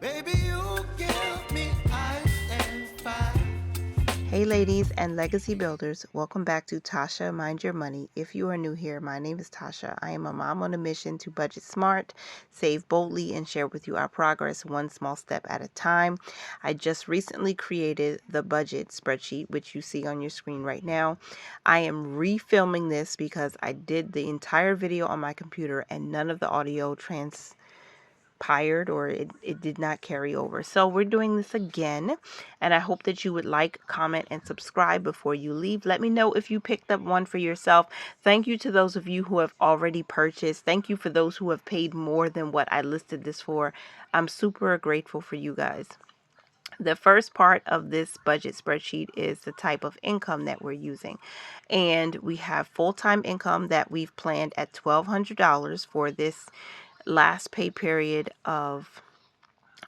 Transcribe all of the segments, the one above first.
Baby, you give me ice and fire. Hey ladies and legacy builders, welcome back to Tasha Mind Your Money. If you are new here, my name is Tasha. I am a mom on a mission to budget smart, save boldly, and share with you our progress one small step at a time. I just recently created the budget spreadsheet, which you see on your screen right now. I am refilming this because I did the entire video on my computer and none of the audio transpired, or it did not carry over. So we're doing this again, and I hope that you would like, comment, and subscribe before you leave. Let me know if you picked up one for yourself. Thank you to those of you who have already purchased. Thank you for those who have paid more than what I listed this for. I'm super grateful for you guys. The first part of this budget spreadsheet is the type of income that we're using. And we have full-time income that we've planned at $1,200 for this last pay period of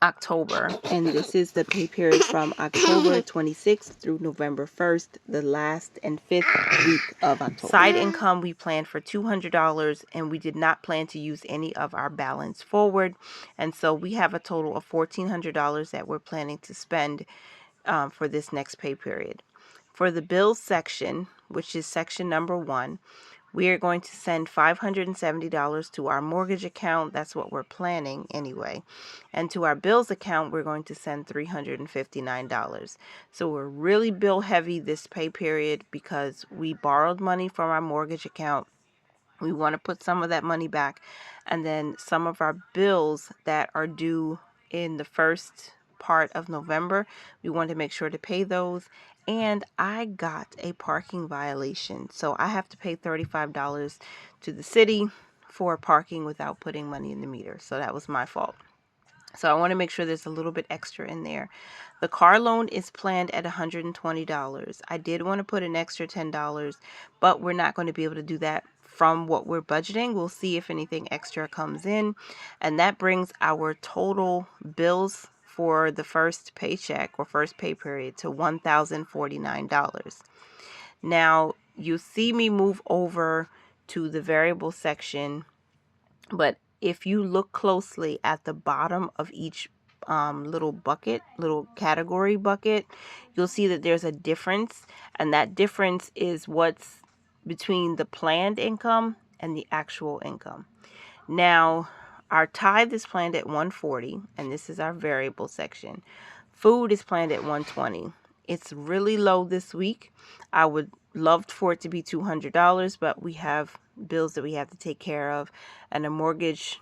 October. And this is the pay period from October 26th through November 1st, the last and fifth week of October. Side income, we planned for $200, and we did not plan to use any of our balance forward. And so we have a total of $1,400 that we're planning to spend for this next pay period. For the bills section, which is section number 1, we are going to send $570 to our mortgage account. That's what we're planning anyway. And to our bills account, we're going to send $359. So we're really bill heavy this pay period because we borrowed money from our mortgage account. We want to put some of that money back. And then some of our bills that are due in the first part of November, we want to make sure to pay those. And I got a parking violation, so I have to pay $35 to the city for parking without putting money in the meter. So that was my fault. So I want to make sure there's a little bit extra in there. The car loan is planned at $120. I did want to put an extra $10, but we're not going to be able to do that from what we're budgeting. We'll see if anything extra comes in. And that brings our total bills for the first paycheck or first pay period to $1,049. Now, you see me move over to the variable section, but if you look closely at the bottom of each little category bucket, you'll see that there's a difference, and that difference is what's between the planned income and the actual income. Now, our tithe is planned at $140, and this is our variable section. Food is planned at $120. It's really low this week. I would love for it to be $200, but we have bills that we have to take care of and a mortgage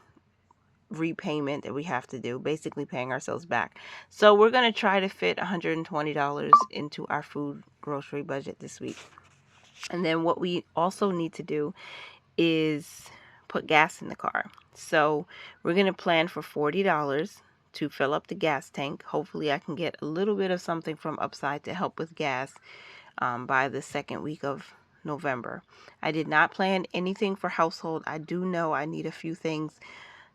repayment that we have to do, basically paying ourselves back. So we're going to try to fit $120 into our food grocery budget this week. And then what we also need to do is put gas in the car. So we're going to plan for $40 to fill up the gas tank. Hopefully I can get a little bit of something from Upside to help with gas by the second week of November. I did not plan anything for household. I do know I need a few things,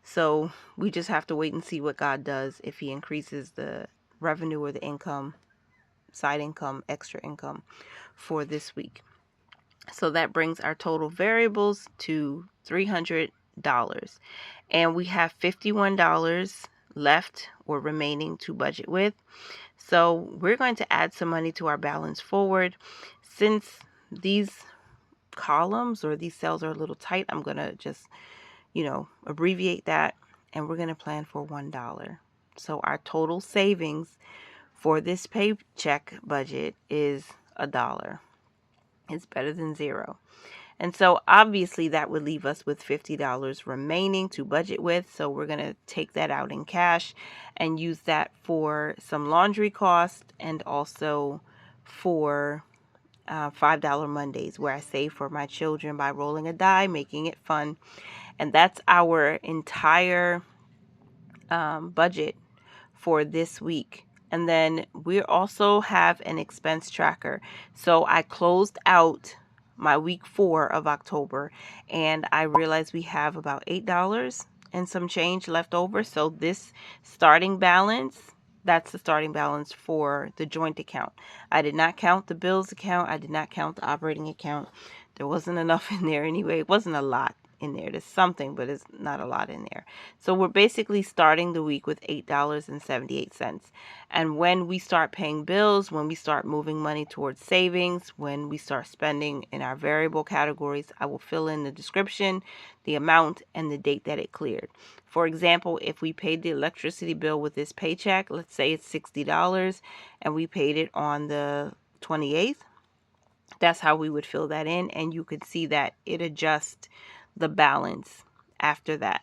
so we just have to wait and see what God does, if he increases the revenue or the income, side income, extra income for this week. So that brings our total variables to $300. And we have $51 left or remaining to budget with. So we're going to add some money to our balance forward. Since these columns or these cells are a little tight, I'm going to just, abbreviate that, and we're going to plan for $1. So our total savings for this paycheck budget is $1. It's better than zero. And so obviously that would leave us with $50 remaining to budget with. So we're going to take that out in cash and use that for some laundry costs, and also for $5 Mondays, where I save for my children by rolling a die, making it fun. And that's our entire budget for this week. And then we also have an expense tracker. So I closed out my week 4 of October, and I realized we have about $8 and some change left over. So this starting balance, that's the starting balance for the joint account. I did not count the bills account. I did not count the operating account. There wasn't enough in there anyway. It wasn't a lot. in there. There's something, but it's not a lot in there. So we're basically starting the week with $8.78. And when we start paying bills, when we start moving money towards savings, when we start spending in our variable categories, I will fill in the description, the amount, and the date that it cleared. For example, if we paid the electricity bill with this paycheck, let's say it's $60, and we paid it on the 28th, that's how we would fill that in, and you could see that it adjusts the balance after that.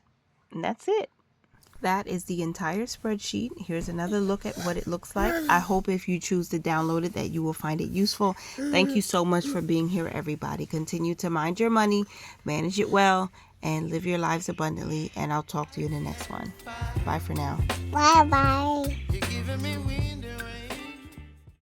And that's it. That is the entire spreadsheet. Here's another look at what it looks like. I hope if you choose to download it that you will find it useful. Thank you so much for being here, everybody. Continue to mind your money, manage it well, and live your lives abundantly. And I'll talk to you in the next one. Bye for now. Bye bye. You're giving me wind